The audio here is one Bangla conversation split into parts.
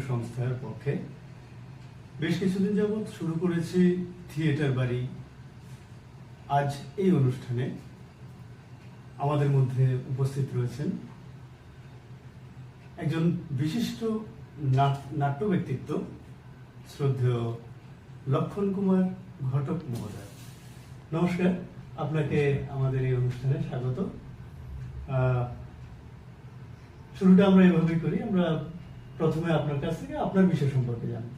সংস্থার পক্ষে বেশ কিছুদিন যাবৎ শুরু করেছি থিয়েটার বাড়ি। আজ এই অনুষ্ঠানে আমাদের মধ্যে উপস্থিত রয়েছেন একজন বিশিষ্ট নাট্য ব্যক্তিত্ব, শ্রদ্ধেয় লক্ষণ কুমার ঘটক মহোদয়। নমস্কার, আপনাকে আমাদের এই অনুষ্ঠানে স্বাগত। শুরুটা আমরা এভাবেই করি, আমরা প্রথমে আপনার কাছ থেকে আপনার বিষয় সম্পর্কে জানি,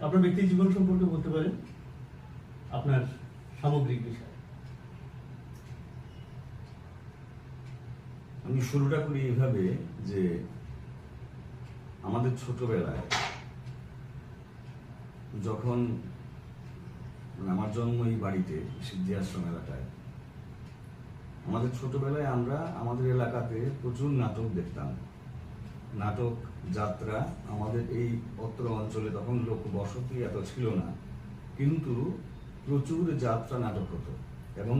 আপনার ব্যক্তি জীবন সম্পর্কে বলতে পারেন, আপনার সামগ্রিক বিষয়। আমি শুরুটা করি এইভাবে যে আমাদের ছোটবেলায় যখন আমার জন্ম এই বাড়িতে সিদ্ধি আশ্রম এলাকায়, আমাদের ছোটবেলায় আমরা আমাদের এলাকাতে প্রচুর নাটক দেখতাম। নাটক যাত্রা আমাদের এই অত্র অঞ্চলে তখন লোক বসতি এত ছিল না, কিন্তু প্রচুর যাত্রা নাটক হতো এবং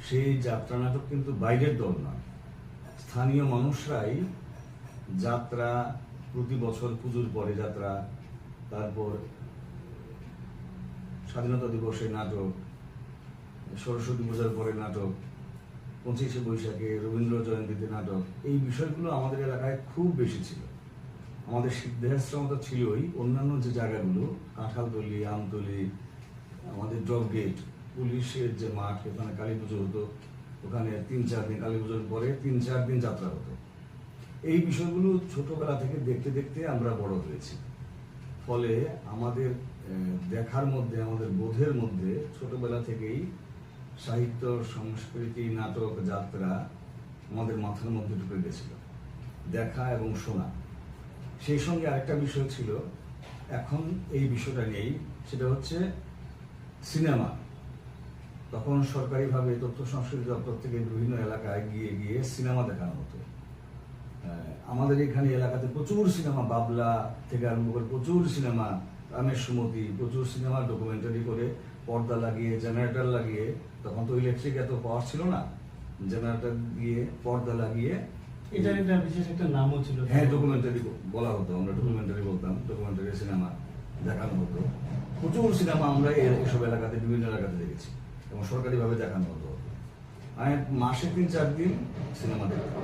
সেই যাত্রা নাটক কিন্তু বাইরের দল নয়, স্থানীয় মানুষরাই যাত্রা, প্রতি বছর পুজোর পরে যাত্রা, তারপর স্বাধীনতা দিবসে নাটক, সরস্বতী পূজার পরে নাটক, 25শে বৈশাখে, রবীন্দ্র জয়ন্তীতে নাটক, এই বিষয়গুলো আমাদের এলাকায় খুব বেশি ছিল। আমাদের সিদ্ধাশ্রম তো ছিলই, অন্যান্য যে জায়গাগুলো কাঁঠালতলি, আমতলি, আমাদের ড্রপ গেট, পুলিশের যে মাঠ, ওখানে কালী পুজো হতো, ওখানে 3-4 দিন, কালী পুজোর পরে 3-4 দিন যাত্রা হতো। এই বিষয়গুলো ছোটবেলা থেকে দেখতে দেখতে আমরা বড় হয়েছি। ফলে আমাদের দেখার মধ্যে, আমাদের বোধের মধ্যে ছোটবেলা থেকেই সাহিত্য, সংস্কৃতি, নাটক, যাত্রা আমাদের মাথার মধ্যে ঢুকে গেছিল, দেখা এবং শোনা। সেই সঙ্গে আরেকটা বিষয় ছিল, এখন এই বিষয়টা নেই, সেটা হচ্ছে সিনেমা। তখন সরকারিভাবে তথ্য সংস্কৃতি দপ্তর থেকে বিভিন্ন এলাকায় গিয়ে গিয়ে সিনেমা দেখানো হতো। আমাদের এখানে এলাকাতে প্রচুর সিনেমা, বাবলা থেকে আরম্ভ করে প্রচুর সিনেমা, রামের সুমতি, প্রচুর সিনেমা ডকুমেন্টারি করে পর্দা লাগিয়ে, জেনারেটর লাগিয়ে, তখন তো ইলেকট্রিক এত পাওয়ার ছিল না, জেনারেটর দিয়ে পর্দা লাগিয়ে, এটা বিশেষ একটা নামও ছিল, হ্যাঁ, ডকুমেন্টারি বলা হতো, আমরা ডকুমেন্টারি বলতাম, ডকুমেন্টারি সিনেমা দেখানো হতো। প্রচুর সিনেমা আমরা এসব এলাকাতে, বিভিন্ন এলাকাতে দেখেছি এবং সরকারিভাবে দেখানো হতো। আমি মাসে 3-4 দিন সিনেমা দেখতাম,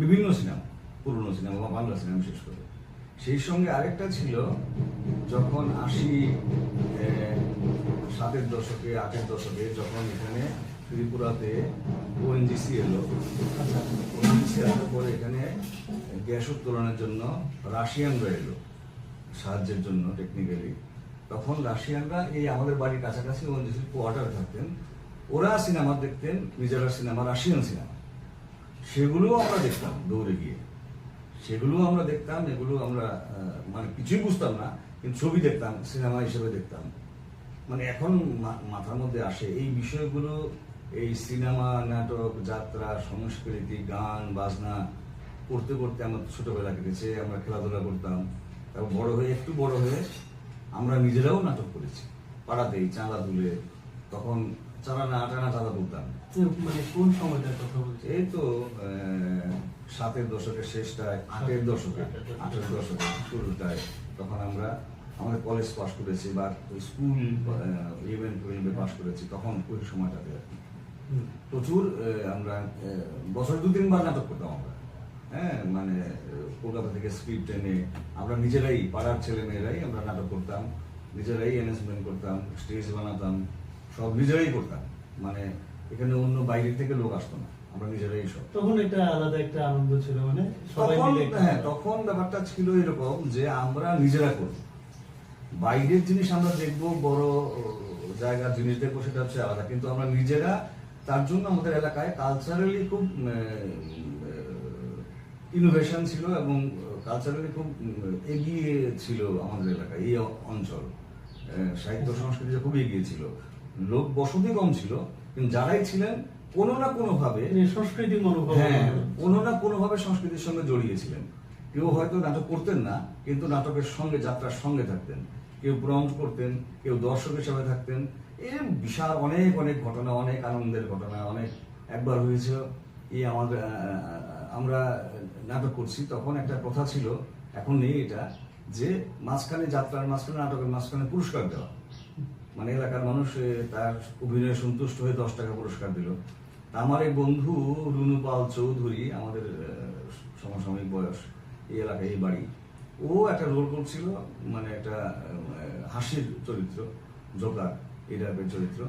বিভিন্ন সিনেমা, পুরনো সিনেমা বা বাংলা সিনেমা বিশেষ করে। সেই সঙ্গে আরেকটা ছিল, যখন 7-এর দশকে, 8-এর দশকে, যখন এখানে ত্রিপুরাতে ওএনজিসি এলো, ওএনজিসি আসার পরে এখানে গ্যাস উত্তোলনের জন্য রাশিয়ানরা এলো সাহায্যের জন্য টেকনিক্যালি। তখন রাশিয়ানরা এই আমাদের বাড়ির কাছাকাছি ওএনজিসির কোয়ার্টার থাকতেন, ওরা সিনেমা দেখতেন, নিজেরা সিনেমা, রাশিয়ান সিনেমা, সেগুলোও আমরা দেখতাম দৌড়ে গিয়ে, সেগুলো আমরা দেখতাম। এগুলো আমরা মানে কিছুই বুঝতাম না, কিন্তু ছবি দেখতাম, সিনেমা হিসেবে দেখতাম। মানে এখন মাথার মধ্যে আসে এই বিষয়গুলো, এই সিনেমা, নাটক, যাত্রা, সংস্কৃতি, গান, বাজনা করতে করতে আমার ছোটবেলা কেটেছে। আমরা খেলাধুলা করতাম, তারপর একটু বড় হয়ে আমরা নিজেরাও নাটক করেছি পাড়াতেই, চাঁদা তুলে। তখন 4 আনা 8 আনা চাঁদা তুলতাম। মানে কোন সময়টার কথা বলছি? এই তো 7-এর দশকের শেষটায়, 8-এর দশকে, 8-এর দশকের শুরুটায়, তখন আমরা আমাদের কলেজ পাস করেছি বা স্কুল 11-12 পাস করেছি, তখন ওই সময়টাতে আর কি প্রচুর আমরা বছর 2-3 বার নাটক করতাম আমরা। হ্যাঁ, মানে কলকাতা থেকে স্ক্রিপ্ট এনে আমরা নিজেরাই, পাড়ার ছেলে মেয়েরাই আমরা নাটক করতাম, নিজেরাই অ্যানাউন্সমেন্ট করতাম, স্টেজ বানাতাম, সব নিজেরাই করতাম। মানে এখানে অন্য বাইরে থেকে লোক আসতো না, আমরা নিজেরাই সব। তখন একটা আলাদা একটা আনন্দ ছিল, মানে সবাই মিলে। হ্যাঁ, তখন ব্যাপারটা ছিল এরকম যে আমরা নিজেরা করব, বাইরের জিনিস আমরা দেখবো, বড় জায়গার জিনিস দেখবো, সেটা হচ্ছে আলাদা, কিন্তু আমরা নিজেরা। তার জন্য আমাদের এলাকায় কালচারালি খুব ইনোভেশন ছিল এবং কালচারালি খুব এগিয়ে ছিল আমাদের এলাকায়, এই অঞ্চল। সাহিত্য সংস্কৃতি খুব এগিয়ে ছিল, লোক বসতি কম ছিল, কিন্তু যারাই ছিলেন কোনো না কোনো ভাবে সংস্কৃতির মনোভাব, হ্যাঁ, কোনো না কোনো ভাবে সংস্কৃতির সঙ্গে জড়িয়েছিলেন। কেউ হয়তো নাটক করতেন না, কিন্তু নাটকের সঙ্গে, যাত্রার সঙ্গে থাকতেন। কেউ প্রমোট করতেন, কেউ দর্শক হিসেবে থাকতেন। এর বিশাল অনেক অনেক ঘটনা, অনেক আনন্দের ঘটনা। অনেক একবার হয়েছিল, এই আমাদের আমরা নাটক করছি তখন একটা প্রথা ছিল, এখন নেই এটা, যে মাঝখানে যাত্রার মাঝখানে নাটকের মাঝখানে পুরস্কার দেওয়া। মানে এলাকার মানুষ তার অভিনয়ে সন্তুষ্ট হয়ে 10 টাকা পুরস্কার দিল। তা আমার এক বন্ধু রুনু পাল চৌধুরী, আমাদের সমসাময়িক বয়স, এই এলাকায় এই বাড়ি, ও একটা রোল করছিল, মানে একটা হাসির চরিত্র, জোকার এই টাইপের চরিত্র।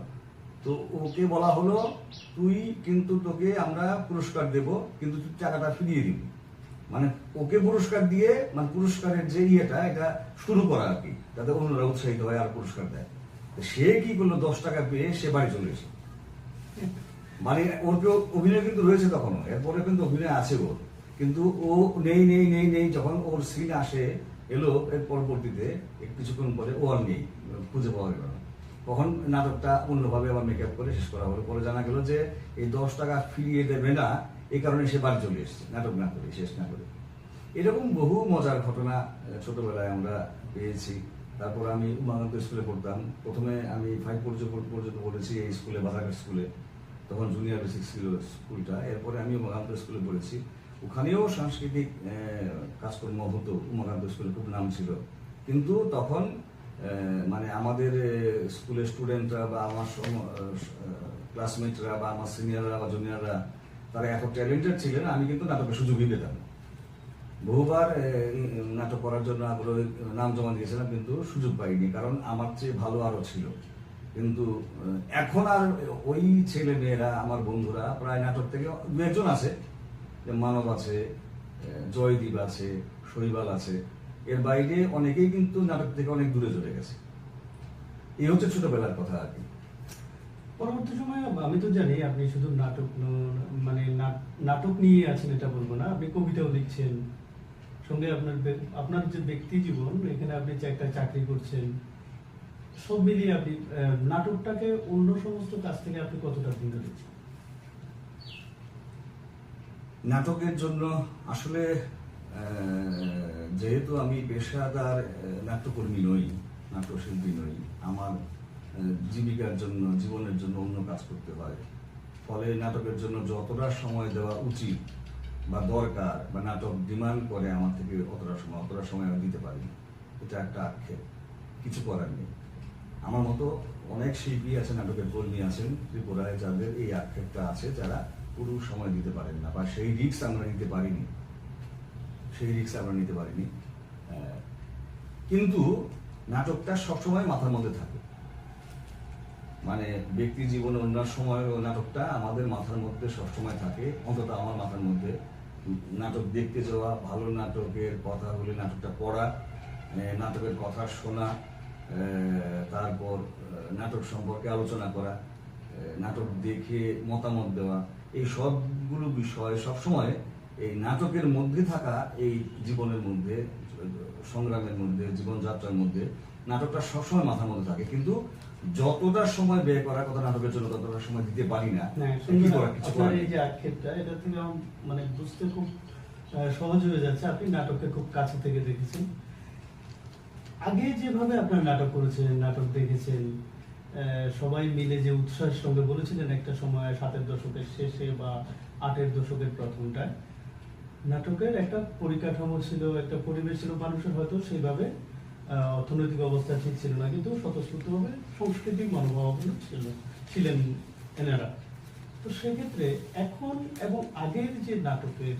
তো ওকে বলা হলো, তুই কিন্তু তোকে আমরা পুরস্কার দেব, কিন্তু তুই টাকাটা ফিরিয়ে দিবি। মানে ওকে পুরস্কার দিয়ে, মানে পুরস্কারের যে ইয়েটা এটা শুরু করা আর কি, যাতে অন্যরা উৎসাহিত হয় আর পুরস্কার দেয়। সে কি করলো, 10 টাকা পেয়ে সে বাড়ি চলে এসে, মানে ওর অভিনয় কিন্তু রয়েছে তখনও, এরপরে কিন্তু অভিনয় আছে ওর, কিন্তু ও নেই নেই নেই নেই, যখন ওর সিন আসে এলো এর পরবর্তীতে কিছুক্ষণ পরে ও আর নেই, খুঁজে পাওয়া গেল না। তখন নাটকটা অন্যভাবে আবার মেকআপ করে শেষ করা হলো। পরে জানা গেল যে এই 10 টাকা ফিরিয়ে দেবে না, এই কারণে সে বাড়ি চলে এসেছে নাটক না করে, শেষ না করে। এরকম বহু মজার ঘটনা ছোটবেলায় আমরা পেয়েছি। তারপর আমি উমাকান্ত স্কুলে পড়তাম, প্রথমে আমি 5 পর্যন্ত পড়েছি এই স্কুলে, বাজারঘাট স্কুলে, তখন জুনিয়র বেসিক ছিল স্কুলটা। এরপরে আমি উমাকান্ত স্কুলে পড়েছি, ওখানেও সাংস্কৃতিক কাজকর্ম হতো, উমাকান্ত স্কুলে খুব নাম ছিল। কিন্তু তখন মানে আমাদের স্কুলের স্টুডেন্টরা বা আমার ক্লাসমেটরা বা আমার সিনিয়ররা বা জুনিয়ররা তারা এত ট্যালেন্টেড ছিলেন, আমি কিন্তু নাটকের সুযোগই পেতাম না। বহুবার নাটক করার জন্য আগ্রহ নাম জমা দিয়েছিলাম, কিন্তু সুযোগ পাইনি, কারণ আমার চেয়ে ভালো আরো ছিল। কিন্তু এখন আর ওই ছেলে মেয়েরা, আমার বন্ধুরা প্রায় নাটক থেকে 2-1 আছে, মানব আছে, জয়দীপ আছে, শৈবাল আছে, এর বাইরে অনেকেই কিন্তু নাটক থেকে অনেক দূরে চলে গেছে। এই হচ্ছে ছোটবেলার কথা আর কি। পরবর্তী সময়ে আমি তো জানি আপনি শুধু নাটক মানে নাটক নিয়ে আছেন এটা বলবো না, আপনি কবিতাও লিখছেন, সঙ্গে আপনার যে ব্যক্তি জীবন, এখানে আপনি যে একটা চাকরি করছেন, সব মিলিয়ে আপনি নাটকটাকে অন্য সমস্ত কাজ থেকে আপনি কতটা ভিন্ন দিচ্ছেন? নাটকের জন্য আসলে যেহেতু আমি পেশাদার নাট্যকর্মী নই, নাট্যশিল্পী নই, আমার জীবিকার জন্য, জীবনের জন্য অন্য কাজ করতে হয়। ফলে নাটকের জন্য যতটা সময় দেওয়া উচিত বা দরকার, বা নাটক ডিমান্ড করে আমার থেকে অতটা সময় আমি দিতে পারি না। এটা একটা আক্ষেপ, কিছু করার নেই। আমার মতো অনেক শিল্পী আছে, নাটকের কর্মী আছেন ত্রিপুরায়, যাদের এই আক্ষেপটা আছে, যারা পুরো সময় দিতে পারেন না, বা সেই রিস্ক আমরা নিতে পারিনি, কিন্তু নাটকটা সবসময় মাথার মধ্যে থাকে। মানে ব্যক্তি জীবনে অন্য সময় নাটকটা আমাদের মাথার মধ্যে সবসময় থাকে, অন্তত আমার মাথার মধ্যে। নাটক দেখতে যাওয়া, ভালো নাটকের কথা বলে নাটকটা পড়া, নাটকের কথা শোনা, তারপর নাটক সম্পর্কে আলোচনা করা, নাটক দেখে মতামত দেওয়া, এই সবগুলো বিষয় সবসময় এই নাটকের মধ্যে থাকা, এই জীবনের মধ্যে, সংগ্রামের মধ্যে, জীবনযাত্রার মধ্যে নাটকটা সবসময় মাথার মধ্যে থাকে। কিন্তু যতটা সময় ব্যয় করার কথা নাটকের জন্য, ততটা সময় দিতে পারি না। এই যে আক্ষেপটা, এটা থেকে মানে বুঝতে খুব সহজ হয়ে যাচ্ছে। আপনি নাটককে খুব কাছে থেকে দেখেছেন, আগে যেভাবে আপনার নাটক করেছেন, নাটক দেখেছেন, সবাই মিলে যে উৎসাহের সঙ্গে বলেছিলেন একটা সময় 7-এর দশকের শেষে বা 8-এর দশকের প্রথমটায়, নাটকের একটা পরিকাঠামো ছিল, একটা পরিবেশ ছিল, মানুষের হয়তো সেইভাবে অর্থনৈতিক অবস্থা ঠিক ছিল না, কিন্তু স্বতঃস্ফূর্তভাবে সাংস্কৃতিক মনোভাবাপন্ন ছিলেন এনারা। তো সেক্ষেত্রে এখন এবং আগের যে নাটকের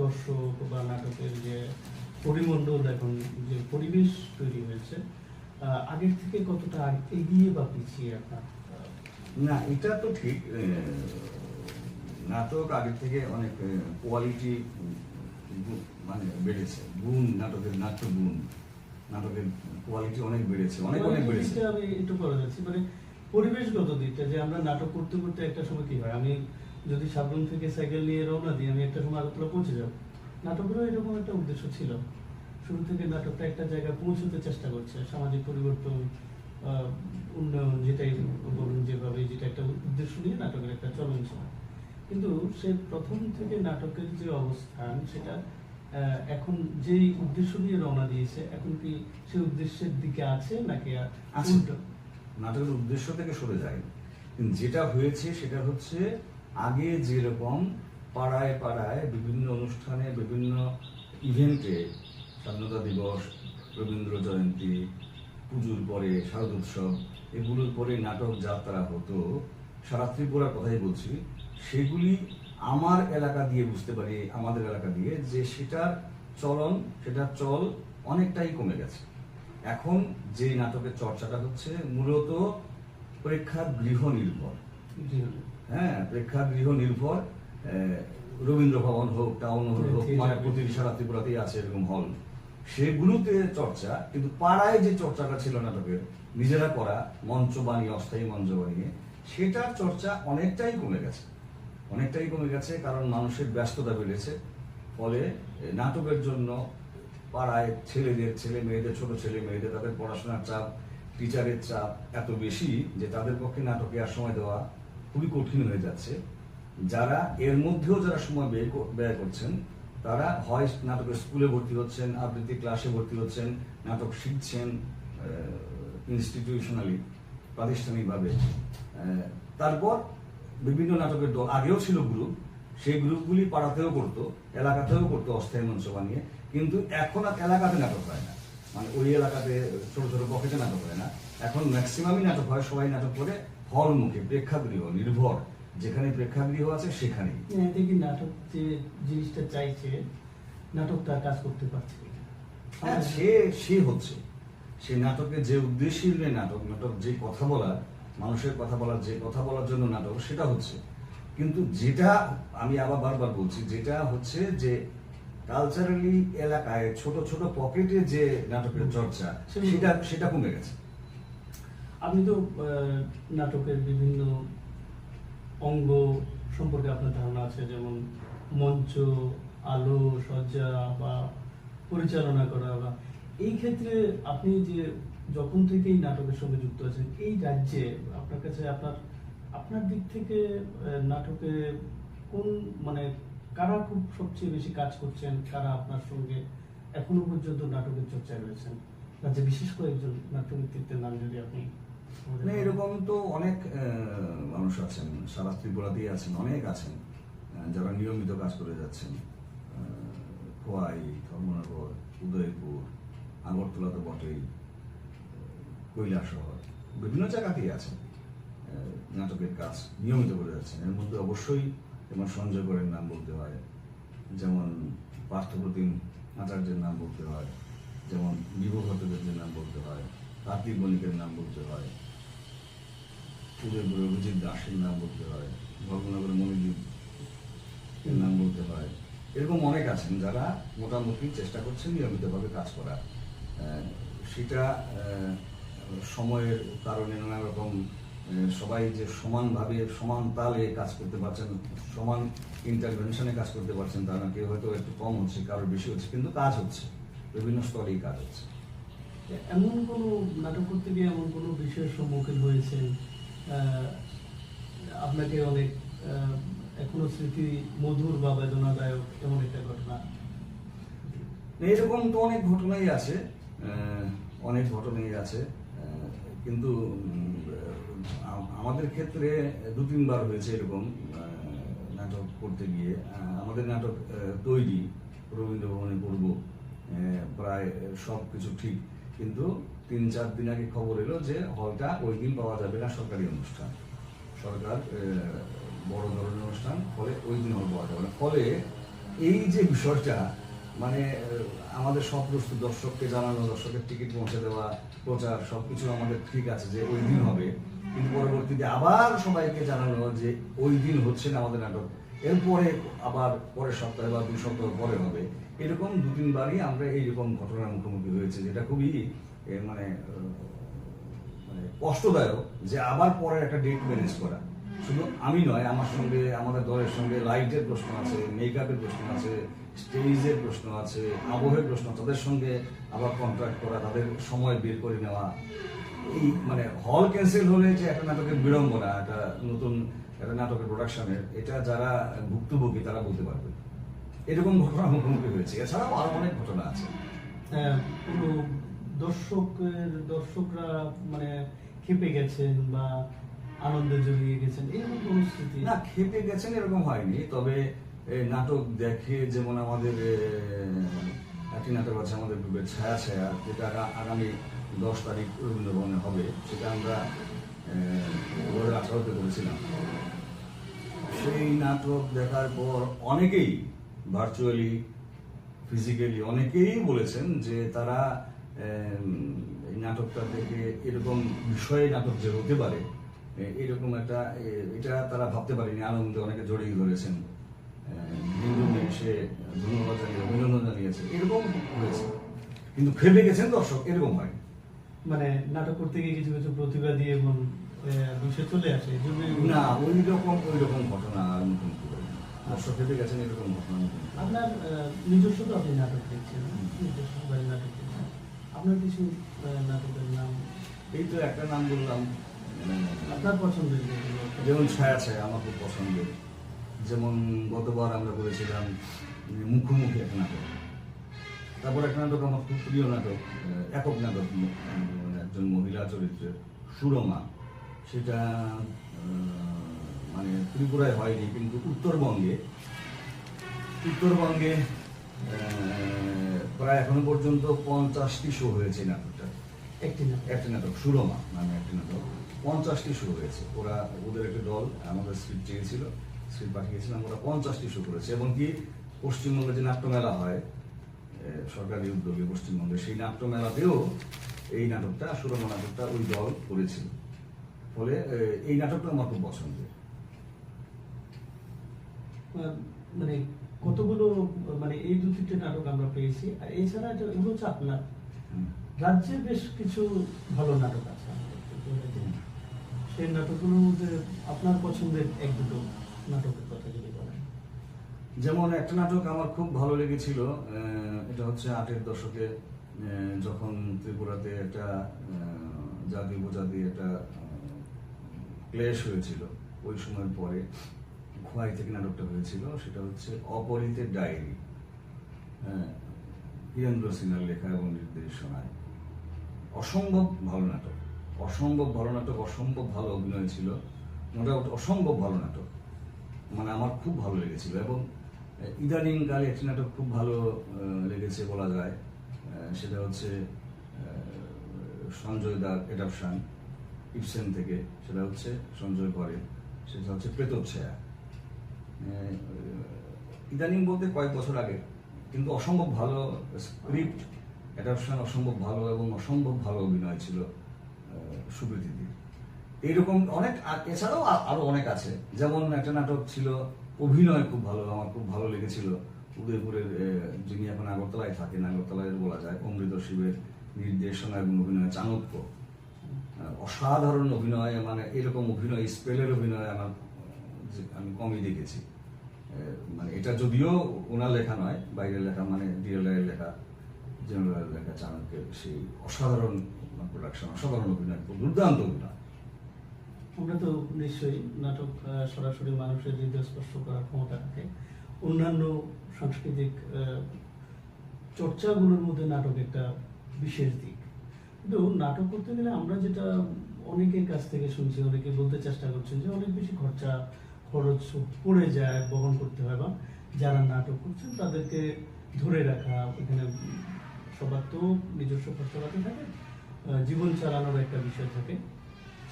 দর্শক বা নাটকের যে পরিমণ্ডল, এখন যে পরিবেশ তৈরি হয়েছে, আগের থেকে কতটা এগিয়ে বা পিছিয়ে আপনার? না, এটা তো ঠিক, নাটক আগের থেকে অনেক কোয়ালিটি মানে বেড়েছে, গুণ, নাটকের নাটকের কোয়ালিটি অনেক বেড়েছে, অনেক বেড়েছে। আমি একটু করে যাচ্ছি, মানে পরিবেশগত দিকটা, যে আমরা নাটক করতে করতে একটা সময় কি হয়, আমি যদি সাবরুম থেকে সাইকেল নিয়ে রওনা দিই, আমি একটা সময় আগরতলা পৌঁছে যাব। নাটকেরও এরকম একটা উদ্দেশ্য ছিল, শুরু থেকে নাটকটা একটা জায়গায় পৌঁছতে চেষ্টা করছে, সামাজিক পরিবর্তন, উন্নয়ন, যেটাই বলুন, যেভাবে, যেটা একটা উদ্দেশ্য নিয়ে নাটকের একটা চলন ছিল। কিন্তু সে প্রথম থেকে নাটকের যে অবস্থান, সেটা এখন যেই উদ্দেশ্য নিয়ে রওনা দিয়েছে, এখন কি সেই উদ্দেশ্যের দিকে আছে নাকি নাটকের উদ্দেশ্য থেকে সরে যায়? যেটা হয়েছে সেটা হচ্ছে, আগে যেরকম পাড়ায় পাড়ায় বিভিন্ন অনুষ্ঠানে, বিভিন্ন ইভেন্টে, স্বাধীনতা দিবস, রবীন্দ্র জয়ন্তী, পুজোর পরে শারদোৎসব, এগুলোর পরে নাটক যাত্রা হতো, সারা ত্রিপুরার কথাই বলছি, সেগুলি আমার এলাকা দিয়ে বুঝতে পারি, আমাদের এলাকা দিয়ে, যে সেটার চলন, সেটার চল অনেকটাই কমে গেছে। এখন যে নাটকের চর্চাটা হচ্ছে মূলত প্রেক্ষাগৃহ নির্ভর। হ্যাঁ, প্রেক্ষাগৃহ নির্ভর। রবীন্দ্র ভবন হোক, টাউন হল হোক, মানে প্রতিটি সারা ত্রিপুরাতেই আছে এরকম হল, সেগুলোতে চর্চা। কিন্তু পাড়ায় যে চর্চাটা ছিল নাটকের, নিজেরা করা মঞ্চ বানিয়ে, অস্থায়ী মঞ্চ বানিয়ে, সেটার চর্চা অনেকটাই কমে গেছে। অনেকটাই কমে গেছে, কারণ মানুষের ব্যস্ততা বেড়েছে। ফলে নাটকের জন্য পাড়ায় ছেলে মেয়েদের, ছোট ছেলে মেয়েদের, তাদের পড়াশোনার চাপ, টিচারের চাপ এত বেশি যে তাদের পক্ষে নাটকে আর সময় দেওয়া খুবই কঠিন হয়ে যাচ্ছে। যারা এর মধ্যেও যারা সময় ব্যয় করছেন, তারা হয় নাটকের স্কুলে ভর্তি হচ্ছেন, আবৃত্তি ক্লাসে ভর্তি হচ্ছেন, নাটক শিখছেন ইনস্টিটিউশনালি, প্রাতিষ্ঠানিকভাবে। তারপর বিভিন্ন নাটকের দল, আগেও ছিল গ্রুপ, সেই গ্রুপগুলি পাড়াতেও করতো, এলাকাতেও করতো অস্থায়ী মঞ্চ বানিয়ে। কিন্তু এখন আর এলাকাতে নাটক হয় না, মানে ওই এলাকাতে ছোট ছোট পকেটে নাটক হয় না। এখন ম্যাক্সিমামই নাটক হয়, সবাই নাটক করে হলমুখে, প্রেক্ষাগৃহ নির্ভর, যেখানে প্রেক্ষাগৃহ আছে সেখানেই। এতে কি নাটক যে জিনিসটা চাইছে, নাটক তার কাজ করতে পারছে? হ্যাঁ, সে হচ্ছে, সে নাটকে যে উদ্দেশ্যে নাটক, যে কথা বলার, মানুষের কথা বলার, যে কথা বলার জন্য নাটক, সেটা হচ্ছে। কিন্তু যেটা আমি আবার বারবার বলছি, যেটা হচ্ছে যে কালচারালি এলাকায় ছোট ছোট পকেটে যে নাটকের চর্চা, সেটা কমে গেছে। আপনি তো নাটকের বিভিন্ন অঙ্গ সম্পর্কে আপনার ধারণা আছে, যেমন মঞ্চ, আলো, সজ্জা বা পরিচালনা করা, বা এই ক্ষেত্রে আপনি যে যখন থেকেই নাটকের সঙ্গে যুক্ত আছেন, এই রাজ্যে আপনার কাছে আপনার দিক থেকে নাটকে কোন, মানে কারা খুব সবচেয়ে বেশি কাজ করছেন, কারা আপনার সঙ্গে এখনো পর্যন্ত নাটকের চর্চায় রয়েছেন, রাজ্যে বিশেষ করে একজন নাট্যব্যক্তিত্বের নাম যদি আপনি? না, এরকম তো অনেক মানুষ আছেন, সারা ত্রিপুরাতেই আছেন, অনেক আছেন যারা নিয়মিত কাজ করে যাচ্ছেন। খোয়াই, ধর্মনগর, উদয়পুর, আগরতলা তো বটেই, কৈলাসহর, বিভিন্ন জায়গাতেই আছেন নাটকের কাজ নিয়মিত করে যাচ্ছেন। এর মধ্যে অবশ্যই যেমন সঞ্জয় করের নাম বলতে হয়, যেমন পার্থপ্রতিম আচার্যের নাম বলতে হয়, যেমন বিভু ভট্টাচার্যের নাম বলতে হয়, কার্তিক বণিকের নাম বলতে হয়, উদয়পুরে অভিজিৎ দাসের নাম বলতে হয়, ধর্মনগরের মণিদীপ এর নাম বলতে হয়। এরকম অনেক আছেন যারা মোটামুটি চেষ্টা করছেন নিয়মিতভাবে কাজ করার। সেটা সময়ের কারণে নানা রকম, সবাই যে সমানভাবে, সমান তালে কাজ করতে পারছেন, সমান ইন্টারভেনশনে কাজ করতে পারছেন তা না। কেউ হয়তো একটু কম হচ্ছে, কারোর বেশি হচ্ছে, কিন্তু কাজ হচ্ছে, বিভিন্ন স্তরেই কাজ হচ্ছে। এমন কোনো নাটক করতে গিয়ে এমন কোনো বিষয়ের সম্মুখীন হয়েছেন আপনাকে অনেক এখনো স্মৃতি মধুর বা বেদনাদায়ক, এমন একটা ঘটনা? এরকম তো অনেক ঘটনাই আছে, অনেক ঘটনাই আছে, কিন্তু আমাদের ক্ষেত্রে 2-3 বার হয়েছে এরকম নাটক করতে গিয়ে। আমাদের নাটক তৈরি, রবীন্দ্র ভবনে করব, প্রায় সব কিছু ঠিক, কিন্তু 3-4 দিন আগে খবর এলো যে হলটা ওই দিন পাওয়া যাবে না, সরকারি অনুষ্ঠান, সরকার বড় ধরনের অনুষ্ঠান, ফলে ওই দিন হল পাওয়া যাবে না। ফলে এই যে বিষয়টা, মানে আমাদের সব দর্শককে জানানো, দর্শকের টিকিট পৌঁছে দেওয়া, প্রচার, সবকিছু আমাদের ঠিক আছে যে ওই দিন হবে, কিন্তু পরবর্তীতে আবার সবাইকে জানানো যে ওই দিন হচ্ছে না আমাদের নাটক, এরপরে আবার পরের সপ্তাহে বা 2 সপ্তাহ পরে হবে। এরকম 2-3 বারই আমরা এইরকম ঘটনার মুখোমুখি হয়েছে, যেটা খুবই মানে কষ্টদায়ক, যে আবার পরের একটা ডেট ম্যানেজ করা। শুধু আমি নয়, আমার সঙ্গে, আমাদের দলের সঙ্গে লাইটের প্রশ্ন আছে, মেকআপের প্রশ্ন আছে, স্টেজের প্রশ্ন আছে, আবহের প্রশ্ন, তাদের সঙ্গে আবার কন্ট্রাক্ট করা, তাদের সময় বের করে নেওয়া। এই মানে হল ক্যান্সেল হলে যে একটা নাটকের বিড়ম্বনা, একটা নতুন একটা নাটকের প্রোডাকশনের, এটা যারা ভুক্তভোগী তারা বলতে পারবে। এরকম ঘটনা মুখোমুখি হয়েছে, এছাড়াও আরো অনেক ঘটনা আছে। পুরো দর্শকরা মানে খেপে গেছেন বা আনন্দে জড়িয়ে গেছেন, এরকম কোনো স্মৃতি? না, খেপে গেছেন এরকম হয়নি, তবে এই নাটক দেখে, যেমন আমাদের একটি নাটক আছে আমাদের গ্রুপের ছায়া ছায়া, যেটা আগামী 10 তারিখ রবীন্দ্রভবনে হবে, সেটা আমরা 2018-তে করেছিলাম। সেই নাটক দেখার পর অনেকেই ভার্চুয়ালি ফিজিক্যালি অনেকেই বলেছেন যে তারা এই নাটকটা থেকে এরকম বিষয়ে নাটক যে হতে পারে এরকম একটা এটা তারা ভাবতে পারেনি। আনন্দে অনেকে জড়িয়ে ধরেছেন, বিন্দুকে সে ধন্যবাদ জানিয়ে অভিনন্দন জানিয়েছে, এরকম হয়েছে। কিন্তু ভেবে গেছেন দর্শক এরকম হয় মানে নাটক করতে গিয়ে কিছু কিছু প্রতিবাদী এবং বিষয় চলে আসে, এই জন্য না, ওই রকম ঘটনা আর নতুন করে দর্শক ভেবে গেছেন এরকম ঘটনা নতুন করে। আপনার নিজস্ব তো আপনি নাটক দেখছেন, নিজস্ব বাড়ির নাটক দেখছেন, আপনার কিছু নাটকের নাম এই তো একটা নাম বললাম, আপনার পছন্দের যেগুলো? যেমন ছায়া ছায়া আমার খুব পছন্দের। যেমন গতবার আমরা করেছিলাম মুখোমুখি একটা নাটক। তারপর একটা নাটক আমার খুব প্রিয় নাটক, একক নাটক, একজন মহিলা চরিত্রের সুরমা। সেটা মানে ত্রিপুরায় হয়নি, কিন্তু উত্তরবঙ্গে প্রায় এখনো পর্যন্ত 50টি শো হয়েছে নাটকটা। একটি নাটক সুরমা নামে একটি নাটক, 50টি শো হয়েছে। ওদের একটা দল আমাদের স্ক্রিপ্ট চেয়েছিল, স্ক্রিপ্ট পাঠিয়েছিলাম, ওরা 50টি শো করেছে। এবং কি পশ্চিমবঙ্গে যে নাট্যমেলা হয় সরকারি উদ্যোগে পশ্চিমবঙ্গে, সেই নাট্যমেলাতেও এই নাটকটা সুরমা নাটকটা ওই দল করেছিল। ফলে এই নাটকটা আমার খুব পছন্দের। মানে কতগুলো মানে এই 2-3টে নাটক আমরা পেয়েছি, আর এছাড়া এগুলো হচ্ছে আপনার রাজ্যে বেশ কিছু ভালো নাটক আছে, সেই নাটকগুলোর মধ্যে আপনার পছন্দের 1-2 নাটকের কথা যদি বলেন। যেমন একটা নাটক আমার খুব ভালো লেগেছিল, এটা হচ্ছে 8-এর দশকে, যখন ত্রিপুরাতে একটা জাতি উপজাতি একটা ক্লেশ হয়েছিল, ওই সময়ের পরে খোয়াই থেকে নাটকটা হয়েছিল। সেটা হচ্ছে অপরিতের ডায়েরি, বীরেন্দ্র সিনহার লেখা এবং নির্দেশনায়। অসম্ভব ভালো নাটক, অসম্ভব ভালো অভিনয় ছিল, মোটামুটি অসম্ভব ভালো নাটক, মানে আমার খুব ভালো লেগেছিল। এবং ইদানিং কালে একটি নাটক খুব ভালো লেগেছে বলা যায়, সেটা হচ্ছে সঞ্জয় দার অ্যাডাপশন ইপসেন থেকে, সেটা হচ্ছে সঞ্জয় করে, সেটা হচ্ছে প্রেতচ্ছায়া। ইদানিং বলতে কয়েক বছর আগে, কিন্তু অসম্ভব ভালো স্ক্রিপ্ট, অ্যাডাপশন অসম্ভব ভালো, এবং অসম্ভব ভালো অভিনয় ছিল সুপ্রীতিদির। এইরকম অনেক, এছাড়াও আরো অনেক আছে। যেমন একটা নাটক ছিল, অভিনয় খুব ভালো, আমার খুব ভালো লেগেছিল, উদয়পুরের যিনি এখন আগরতলায় থাকেন, আগরতলায় বলা যায়, অমৃত শিবের নির্দেশনা এবং অভিনয়, চাণক্য। অসাধারণ অভিনয়, মানে এরকম অভিনয়, স্পেলের অভিনয় আমি কমই দেখেছি। মানে এটা যদিও ওনার লেখা নয়, বাইরের লেখা, মানে ডিএলআই লেখা, জেনারেল লেখা, চাণক্যের সেই অসাধারণ প্রোডাকশন, অসাধারণ অভিনয়, দুর্দান্ত অভিনয়। আমরা তো নিশ্চয়ই নাটক সরাসরি মানুষের হৃদয় স্পর্শ করার ক্ষমতা রাখে। অন্যান্য সাংস্কৃতিক চর্চাগুলোর মধ্যে নাটক একটা বিশেষ দিক। কিন্তু নাটক করতে গেলে আমরা যেটা অনেকের কাছ থেকে শুনছি, অনেকে বলতে চেষ্টা করছেন যে অনেক বেশি খরচ পড়ে যায়, বহন করতে হয়, বা যারা নাটক করছেন তাদেরকে ধরে রাখা, এখানে সবার তো নিজস্ব খরচাপাতি থাকে, জীবন চালানোর একটা বিষয় থাকে।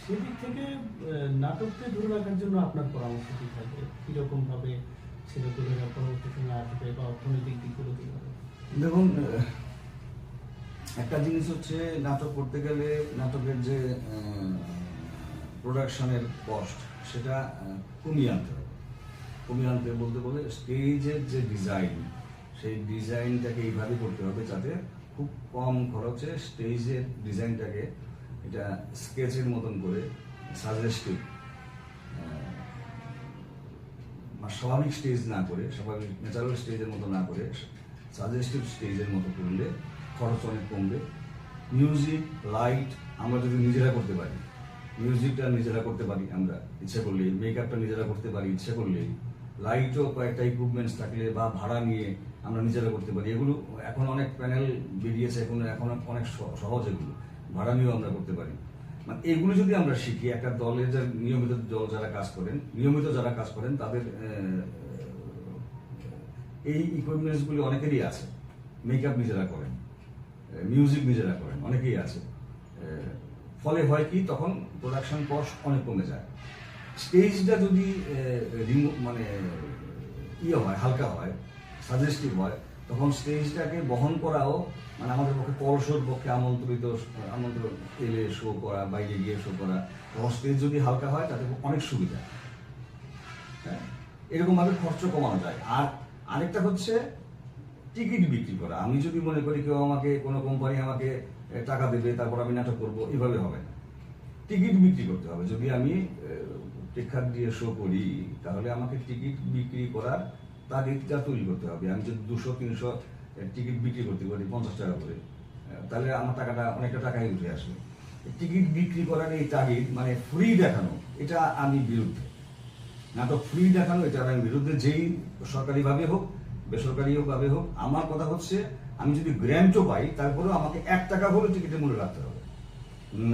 সেদিক থেকে নাটককে ধরে রাখার জন্য আপনার পরামর্শ কি থাকবে? কিরকম ভাবে ছেলেপেলেরা পরবর্তী সময় আসবে, বা অর্থনৈতিক দিকগুলো কিভাবে? দেখুন, একটা জিনিস হচ্ছে নাটক করতে গেলে নাটকের যে প্রোডাকশনের কস্ট, সেটা কমিয়ে আনতে হবে। কমিয়ে আনতে বলতে স্টেজের যে ডিজাইন, সেই ডিজাইনটাকে এইভাবে করতে হবে যাতে খুব কম খরচে স্টেজের ডিজাইনটাকে এটা স্কেচের মতন করে সাজেস্টিভ, স্বাভাবিক স্টেজ না করে, স্বাভাবিক ন্যাচারাল স্টেজের মতো না করে সাজেস্টিভ স্টেজের মতো করলে খরচ অনেক কমবে। মিউজিক, লাইট আমরা যদি নিজেরা করতে পারি, মিউজিকটা নিজেরা করতে পারি আমরা ইচ্ছে করলেই, মেকআপটা নিজেরা করতে পারি ইচ্ছে করলেই, লাইটও কয়েকটা ইকুইপমেন্টস থাকলে বা ভাড়া নিয়ে আমরা নিজেরা করতে পারি। এগুলো এখন অনেক প্যানেল বেরিয়েছে, এখন অনেক সহজ, এগুলো ভাড়া নিয়েও আমরা করতে পারি। মানে এগুলো যদি আমরা শিখি, একটা দলের যে নিয়মিত দল যারা কাজ করেন, তাদের এই ইকুইপমেন্টসগুলি অনেকেরই আছে, মেকআপ নিজেরা করেন, মিউজিক নিজেরা করেন, অনেকেই আছে। ফলে হয় কি, তখন প্রোডাকশন কস্ট অনেক কমে যায়। স্টেজটা যদি মানে হয়, হালকা হয়, সাজেস্টিভ হয়, তখন স্টেজটাকে বহন করাও মানে আমাদের পক্ষে কলসর পক্ষে আমন্ত্রণ এলে শো করা, বাইরে গিয়ে শো করা, তখন স্টেজ যদি হালকা হয় তাতে অনেক সুবিধা। হ্যাঁ, এরকমভাবে খরচ কমানো যায়। আর আরেকটা হচ্ছে টিকিট বিক্রি করা। আমি যদি মনে করি কেউ আমাকে, কোনো কোম্পানি আমাকে টাকা দেবে তারপর আমি নাটক করবো, এভাবে হবে না। টিকিট বিক্রি করতে হবে। যদি আমি প্রেক্ষাগৃহে দিয়ে শো করি, তাহলে আমাকে টিকিট বিক্রি করার তাগিদটা তৈরি করতে হবে। আমি যদি 200-300 টিকিট বিক্রি করতে পারি 50 টাকা করে, তাহলে আমার টাকাটা অনেকটা টাকাই উঠে আসবে। টিকিট বিক্রি করার এই তাগিদ, মানে ফ্রি দেখানো, এটা আমি বিরুদ্ধে। নাটক ফ্রি দেখানো, এটা আমি বিরুদ্ধে। যেই সরকারিভাবে হোক, বেসরকারিভাবে হোক, আমার কথা হচ্ছে আমি যদি গ্র্যান্টও পাই, তারপরেও আমাকে 1 টাকা হলে টিকিটের মূল্য রাখতে হবে।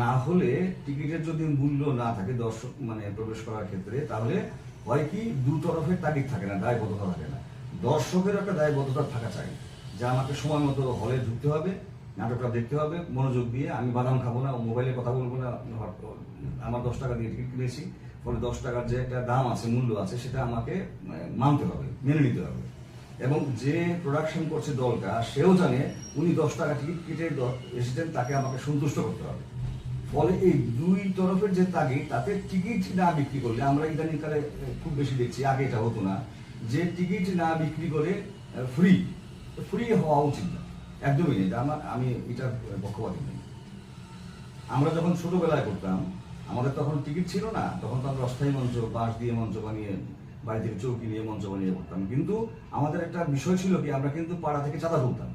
না হলে টিকিটের যদি মূল্য না থাকে দর্শক মানে প্রবেশ করার ক্ষেত্রে, তাহলে হয় কি, দু তরফের তাগিদ থাকে না, দায়বদ্ধতা থাকে না। দর্শকের একটা দায়বদ্ধতা থাকা চাই যে আমাকে সময় মতো হলে ঢুকতে হবে, নাটকটা দেখতে হবে মনোযোগ দিয়ে। আমি বাদাম খাবো না, মোবাইলে কথা বলবো না। আমার 10 টাকা দিয়ে টিকিট কিনেছি, ফলে 10 টাকার যে একটা দাম আছে, মূল্য আছে, সেটা আমাকে মানতে হবে, মেনে নিতে হবে। এবং যে প্রোডাকশন করছে দলটা, সেও জানে উনি 10 টাকা টিকিট কেটে এসেছেন, তাকে আমাকে সন্তুষ্ট করতে হবে। ফলে এই দুই তরফের যে তাগিদ, তাতে টিকিট না বিক্রি করলে, আমরা ইদানিংকালে খুব বেশি দেখছি, আগে এটা হতো না, যে টিকিট না বিক্রি করে ফ্রি হওয়া উচিত না, একদমই নেই। আমি এটার পক্ষপাতী নেই। আমরা যখন ছোটবেলায় করতাম, আমাদের তখন টিকিট ছিল না, তখন তো আমরা অস্থায়ী মঞ্চ, বাঁশ দিয়ে মঞ্চ বানিয়ে, বাড়ি থেকে চৌকি নিয়ে মঞ্চ বানিয়ে করতাম। কিন্তু আমাদের একটা বিষয় ছিল কি, আমরা কিন্তু পাড়া থেকে চাঁদা তুলতাম,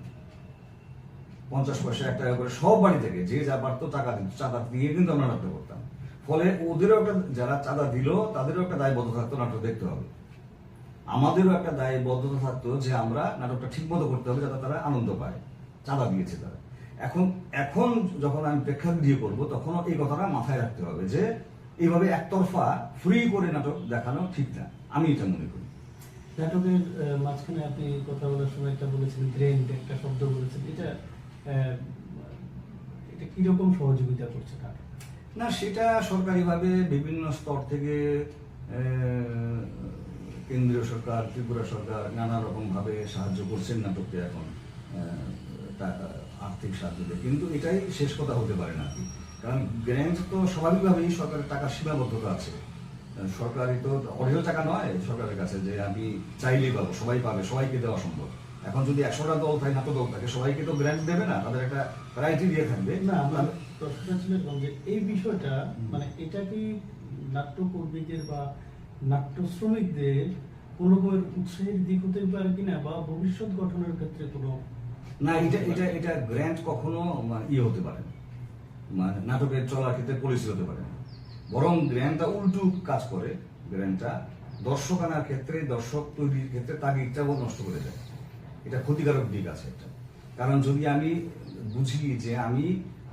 50 পয়সা 1 টাকা করে, সব বাড়ি থেকে যে যা পারতো টাকা দিত, চাঁদা দিয়ে কিন্তু আমরা নাটক করতাম। ফলে ওদেরও একটা, যারা চাঁদা দিল তাদেরও একটা দায়বদ্ধতা থাকতো, নাটক দেখতে হবে। আমাদেরও একটা দায়বদ্ধতা থাকতো যে আমরা নাটকটা ঠিক মতো করতে হবে, যাতে তারা আনন্দ পায়, চাঁদা দিয়েছে তারা। এখন যখন আমি প্রেক্ষাগৃহে করবো, তখনও এই কথাটা মাথায় রাখতে হবে যে এইভাবে একতরফা ফ্রি করে নাটক দেখানো ঠিক না, আমি এটা মনে করি। নাটকের মাঝখানে আপনি কথা বলার সময় একটা বলেছেন, গ্রেন্ট একটা শব্দ বলেছেন, এটা কিরকম সহযোগিতা করছে নাটক? না, সেটা সরকারিভাবে বিভিন্ন স্তর থেকে কেন্দ্রীয় সরকার, ত্রিপুরা সরকার নানা রকম ভাবে সাহায্য করছেন নাটককে এখন, আর্থিক সাহায্য দিয়ে। কিন্তু এটাই শেষ কথা হতে পারে না, কারণ গ্র্যান্ট তো স্বাভাবিকভাবেই সরকারের টাকার সীমাবদ্ধতা আছে। সরকারি তো অঢেল টাকা নয় সরকারের কাছে যে আমি চাইলেই পাবো, সবাই পাবে, সবাইকে দেওয়া সম্ভব। এখন যদি 100টা দল থাকে, নাটক দল থাকে, সবাইকে তো গ্র্যান্ট দেবে না, তাদের একটা ক্রাইটেরিয়া থাকবে। না, আমার প্রশ্নটা ছিল যে এই বিষয়টা, মানে এটা কি নাট্যকর্মীদের বা নাট্য শ্রমিকদের কোন রকমের উৎসাহের দিক হতে পারে কিনা, বা ভবিষ্যৎ গঠনের ক্ষেত্রে কোনো? না, এটা গ্র্যান্ট কখনো হতে পারে না, মানে নাটকের চলার ক্ষেত্রে পলিসি হতে পারে না। বরং গ্র্যান্টটা উল্টো কাজ করে। গ্র্যান্টটা দর্শক আনার ক্ষেত্রে, দর্শক তৈরির ক্ষেত্রে তাগিদটাও নষ্ট করে দেয়। এটা ক্ষতিকারক দিক আছে একটা। কারণ যদি আমি বুঝি যে আমি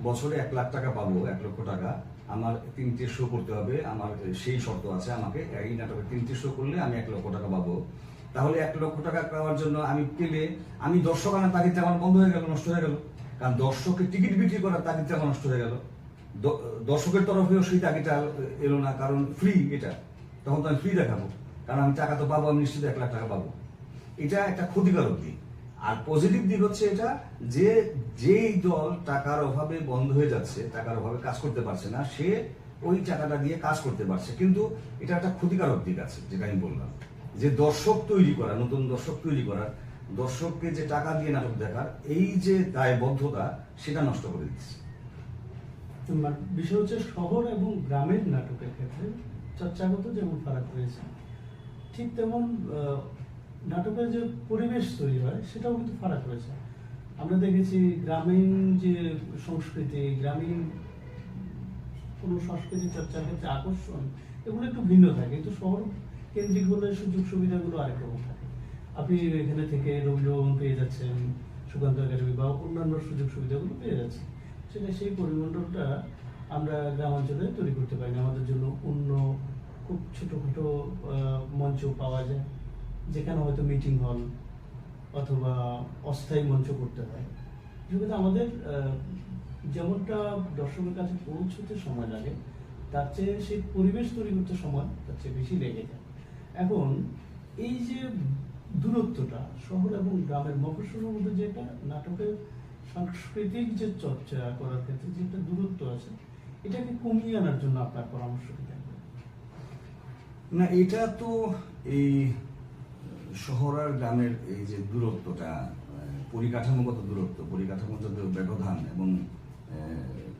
বছরে 1 লাখ টাকা পাবো, 1 লক্ষ টাকা, আমার 3টে শো করতে হবে, আমার সেই শর্ত আছে, আমাকে এই নাটকে 3টে শো করলে আমি 1 লক্ষ টাকা পাবো, তাহলে 1 লক্ষ টাকা পাওয়ার জন্য আমি পেলে, আমি দর্শক আনার তাগিদটা আমার বন্ধ হয়ে গেল, নষ্ট হয়ে গেল। কারণ দর্শকের টিকিট বিক্রি করার তাগিদটা আমার নষ্ট হয়ে গেল। দর্শকের তরফেও সেই তাগিদটা এলো না, কারণ ফ্রি এটা, তখন তো আমি ফ্রি দেখাবো, কারণ আমি টাকা তো পাবো, আমি নিশ্চিত 1 লাখ টাকা পাবো। এটা একটা ক্ষতিকারক দিক। আর পজিটিভ দিক হচ্ছে এটা যে যেই দল টাকার অভাবে বন্ধ হয়ে যাচ্ছে, টাকার অভাবে কাজ করতে পারছে না, সে ওই টাকাটা দিয়ে কাজ করতে পারছে। কিন্তু এটা একটা ক্ষতিকারক দিক আছে, যেটা আমি বললাম, যে দর্শক তৈরি করা, নতুন দর্শক তৈরি করার, দর্শককে যে টাকা দিয়ে নাটক দেখার এই যে দায়বদ্ধতা, সেটা নষ্ট করে দিচ্ছে। বিষয় হচ্ছে শহর এবং গ্রামের নাটকের ক্ষেত্রে চর্চাগত যেমন ফারাক রয়েছে, ঠিক তেমন নাটকের যে পরিবেশ তৈরি হয় সেটাও কিন্তু ফারাক রয়েছে। আমরা দেখেছি গ্রামীণ যে সংস্কৃতি, গ্রামীণ কোনো সংস্কৃতি চর্চার ক্ষেত্রে আকর্ষণ, এগুলো একটু ভিন্ন থাকে, কিন্তু শহর কেন্দ্রিক হলে সুযোগ সুবিধাগুলো আরেক রকম থাকে। আপনি এখানে থেকে রবীন্দ্রভবন পেয়ে যাচ্ছেন, সুকান্ত একাডেমি বা অন্যান্য সুযোগ সুবিধাগুলো পেয়ে যাচ্ছেন, সেটা সেই পরিমণ্ডলটা আমরা গ্রামাঞ্চলে তৈরি করতে পারি না। আমাদের জন্য অন্য খুব ছোটোখাটো মঞ্চ পাওয়া যায়, যেখানে হয়তো মিটিং হল অথবা অস্থায়ী মঞ্চ করতে হয়, যেগুলো আমাদের যেমনটা দর্শকের কাছে পৌঁছতে সময় লাগে, তার চেয়ে সেই পরিবেশ তৈরি করতে সময় তার চেয়ে বেশি লেগে যায়। এখন এই যে দূরত্বটা শহর এবং গ্রামের মফস্বলের মধ্যে যে একটা নাটকের সাংস্কৃতিক যে চর্চা করার ক্ষেত্রে যে একটা দূরত্ব আছে, এটাকে কমিয়ে আনার জন্য আপনার পরামর্শ কি থাকবে? না, এটা তো এই শহর আর গ্রামের এই যে দূরত্বটা, পরিকাঠামোগত দূরত্ব, পরিকাঠামোগত ব্যবধান এবং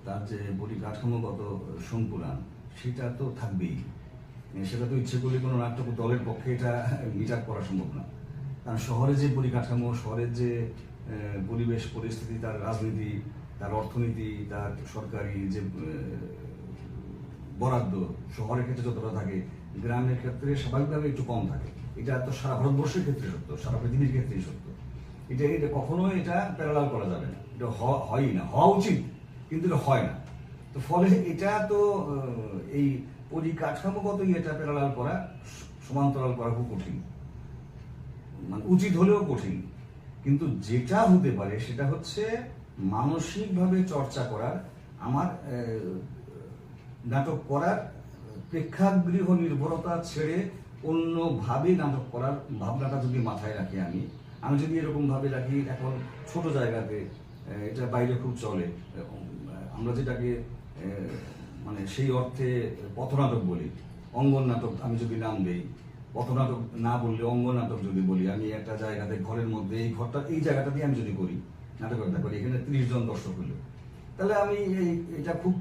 তার যে পরিকাঠামোগত সংকুলান, সেটা তো থাকবেই। সেটা তো ইচ্ছে করলে কোনো নাট্য দলের পক্ষে এটা মিটার করা সম্ভব না। কারণ শহরে যে পরিকাঠামো, শহরের যে পরিবেশ পরিস্থিতি, তার রাজনীতি, তার অর্থনীতি, তার সরকারি যে বরাদ্দ শহরের ক্ষেত্রে যতটা থাকে, গ্রামের ক্ষেত্রে স্বাভাবিকভাবে একটু কম থাকে। এটা তো সারা ভারতবর্ষের ক্ষেত্রে সত্য, সারা পৃথিবীর ক্ষেত্রেই সত্য। এটা কখনো এটা প্যারালাল করা যাবে না, এটা হয়ই না। হওয়া উচিত, কিন্তু এটা হয় না। তো ফলে এটা তো এই পরিকাঠামোগত এটা প্যারালাল করা, সমান্তরাল করা খুব কঠিন, মানে উচিত হলেও কঠিন। কিন্তু যেটা হতে পারে সেটা হচ্ছে মানসিকভাবে চর্চা করার, আমার নাটক করার প্রেক্ষাগৃহ নির্ভরতা ছেড়ে অন্যভাবে নাটক করার ভাবনাটা যদি মাথায় রাখি, আমি যদি এরকম ভাবে রাখি, এখন ছোট জায়গাতে এটা বাইরে খুব চলে, আমরা যেটাকে মানে সেই অর্থে পথনাটক বলি, অঙ্গন নাটক আমি যদি নাম দেই, পথনাটক না বললে অঙ্গন নাটক যদি বলি, আমি একটা জায়গাতে ঘরের মধ্যে এই জায়গাটা দিয়ে আমি যদি করি, নাটকটা করি, এখানে 30 জন দর্শক হলো, তাহলে আমি এটা খুব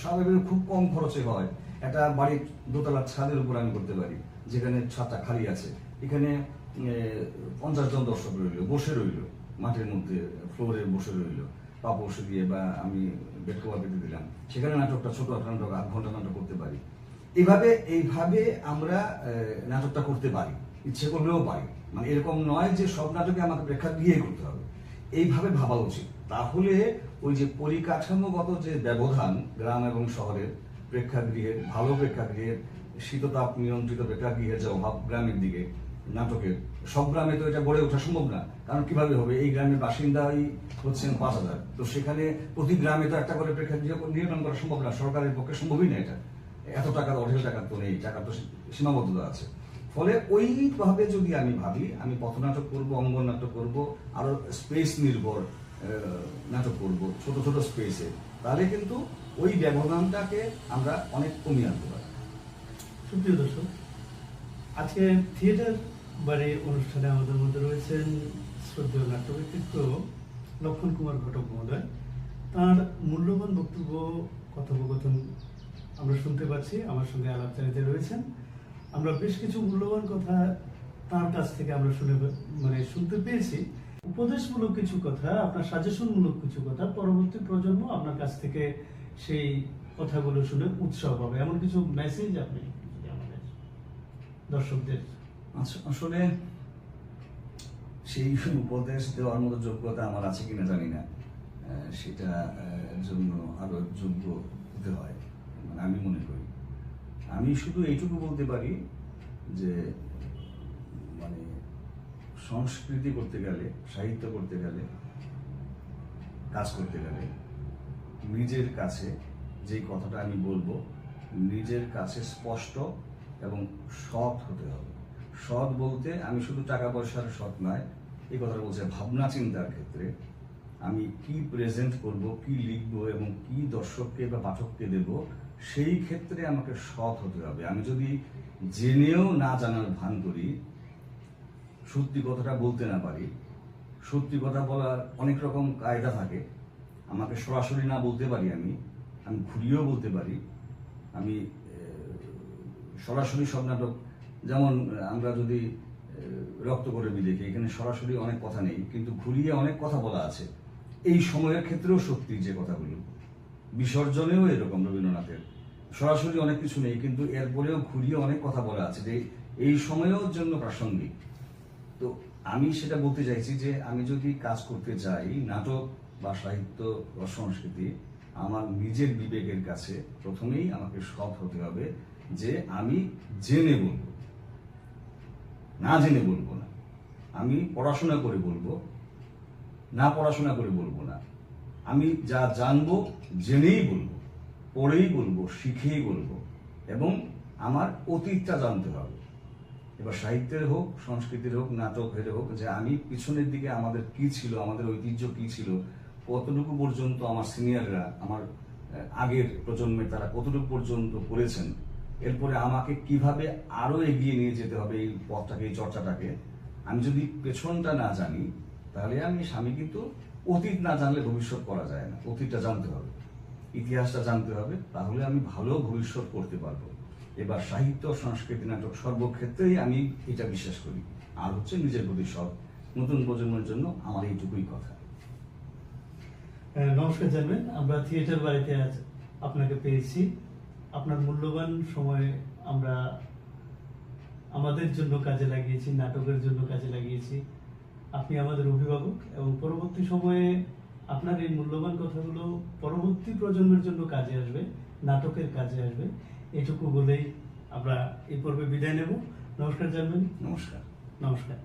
স্বাভাবিক, খুব কম খরচে হয়। একটা বাড়ির দোতলার ছাদের উপর আমি করতে পারি, যেখানে ছাদটা খালি আছে, এখানে 50 জন দর্শক বসে রইল, মাঠের মধ্যে ফ্লোরে বসে রইল, পা বসে দিয়ে, বা আমি বেড কভার পেতে দিলাম, সেখানে নাটকটা ছোট একটা নাটক 8 ঘন্টা নাটক করতে পারি। এইভাবে আমরা নাটকটা করতে পারি, ইচ্ছে করলেও পারি। মানে এরকম নয় যে সব নাটকে আমাকে প্রেক্ষাগৃহে করতে হবে, এইভাবে ভাবা উচিত। তাহলে ওই যে পরিকাঠামোগত যে ব্যবধান গ্রাম এবং শহরের প্রেক্ষাগৃহের, ভালো প্রেক্ষাগৃহের, শীততাপ নিয়ন্ত্রিত প্রেক্ষাগৃহের যে অভাব গ্রামের দিকে নাটকের, সব গ্রামে তো এটা গড়ে ওঠা সম্ভব না। কারণ কিভাবে হবে, এই গ্রামের বাসিন্দাই হচ্ছেন 5000, তো সেখানে প্রতি গ্রামে তো একটা করে প্রেক্ষাগৃহ নির্মাণ করা সম্ভব না, সরকারের পক্ষে সম্ভবই না। এটা এত টাকা, অঢেল টাকা তো নেই, টাকার তো সীমাবদ্ধতা আছে। ফলে ওইভাবে যদি আমি ভাবি, আমি পথনাটক করব, অঙ্গন নাটক করব, আরো স্পেস নির্ভর নাটক করব, ছোট ছোট স্পেসে, তাহলে কিন্তু ওই ব্যবধানটাকে আমরা অনেক কমিয়ে আনতে পারি। সুপ্রিয় দর্শক, আজকে থিয়েটার বাড়ি অনুষ্ঠানে আমাদের মধ্যে রয়েছেন শ্রদ্ধেয় নাট্য ব্যক্তিত্ব লক্ষণ কুমার ঘটক মহোদয়। তার মূল্যবান বক্তব্য, কথোপকথন আমরা শুনতে পাচ্ছি, আমার সঙ্গে আলাপচারিতা রয়েছেন। আমরা বেশ কিছু মূল্যবান কথা তার কাছ থেকে আমরা শুনতে পেয়েছি। উপদেশমূলক কিছু কথা, আপনার সাজেশনমূলক কিছু কথা, পরবর্তী প্রজন্ম আপনার কাছ থেকে সেই কথাগুলো শুনে উৎসাহ পাবে, এমন কিছু মেসেজ আপনি আমাদের দর্শকদের। আসলে সেই উপদেশ দেওয়ার মতো যোগ্যতা আমার আছে কিনা জানি না, সেটা জন্য আরো যোগ্য হতে হয়, মানে আমি মনে করি। আমি শুধু এইটুকু বলতে পারি যে মানে সংস্কৃতি করতে গেলে, সাহিত্য করতে গেলে, কাজ করতে গেলে নিজের কাছে যে কথাটা আমি বলবো, নিজের কাছে স্পষ্ট এবং সৎ হতে হবে। সৎ বলতে আমি শুধু টাকা পয়সার সৎ নয়, এই কথাটা বলছে ভাবনা চিন্তার ক্ষেত্রে আমি কি প্রেজেন্ট করব, কি লিখব এবং কি দর্শককে বা পাঠককে দেব, সেই ক্ষেত্রে আমাকে সৎ হতে হবে। আমি যদি জেনেও না জানার ভান করি, সত্যি কথাটা বলতে না পারি, সত্যি কথা বলার অনেক রকম কায়দা থাকে, আমাকে সরাসরি না বলতে পারি, আমি ঘুরিয়েও বলতে পারি, আমি সরাসরি সব নাটক, যেমন আমরা যদি রক্ত করে দেখি, এখানে সরাসরি অনেক কথা নেই, কিন্তু ঘুরিয়ে অনেক কথা বলা আছে। এই সময়ের ক্ষেত্রেও সত্যি যে কথাগুলো, বিসর্জনেও এরকম রবীন্দ্রনাথের সরাসরি অনেক কিছু নেই, কিন্তু এরপরেও ঘুরিয়ে অনেক কথা বলা আছে যে এই সময়ের জন্য প্রাসঙ্গিক। তো আমি সেটা বলতে চাইছি যে আমি যদি কাজ করতে চাই, নাটক বা সাহিত্য বা সংস্কৃতি, আমার নিজের বিবেকের কাছে প্রথমেই আমাকে সৎ হতে হবে যে আমি জেনে বলবো, না জেনে বলবো না। আমি পড়াশোনা করে বলবো, না পড়াশোনা করে বলবো না। আমি যা জানবো জেনেই বলবো, পড়েই বলবো, শিখেই বলবো, এবং আমার অতীতটা জানতে হবে। এবার সাহিত্যের হোক, সংস্কৃতির হোক, নাটকের হোক, যে আমি পিছনের দিকে আমাদের কি ছিল, আমাদের ঐতিহ্য কি ছিল, কতটুকু পর্যন্ত আমার সিনিয়ররা, আমার আগের প্রজন্মে তারা কতটুকু পর্যন্ত করেছেন, এরপরে আমাকে কিভাবে আরো এগিয়ে নিয়ে যেতে হবে এই পথটাকে, এই চর্চাটাকে। আমি যদি পেছনটা না জানি, তাহলে আমি কিন্তু অতীত না জানলে ভবিষ্যৎ করা যায় না। অতীতটা জানতে হবে, ইতিহাসটা জানতে হবে, তাহলে আমি ভালো ভবিষ্যৎ করতে পারবো। এবার সাহিত্য, সংস্কৃতি, নাটক সর্বক্ষেত্রেই আমি এটা বিশ্বাস করি। আর হচ্ছে নিজের প্রতি সৎ। নতুন প্রজন্মের জন্য আমার এইটুকুই কথা। নমস্কার জানবেন, আমরা থিয়েটার বাড়িতে আজ আপনাকে পেয়েছি। আপনার মূল্যবান সময় আমরা আমাদের জন্য কাজে লাগিয়েছি, নাটকের জন্য কাজে লাগিয়েছি। আপনি আমাদের অভিভাবক, এবং পরবর্তী সময়ে আপনার এই মূল্যবান কথাগুলো পরবর্তী প্রজন্মের জন্য কাজে আসবে, নাটকের কাজে আসবে। এটুকু বলেই আমরা এই পর্বে বিদায় নেব। নমস্কার জানবেন। নমস্কার। নমস্কার।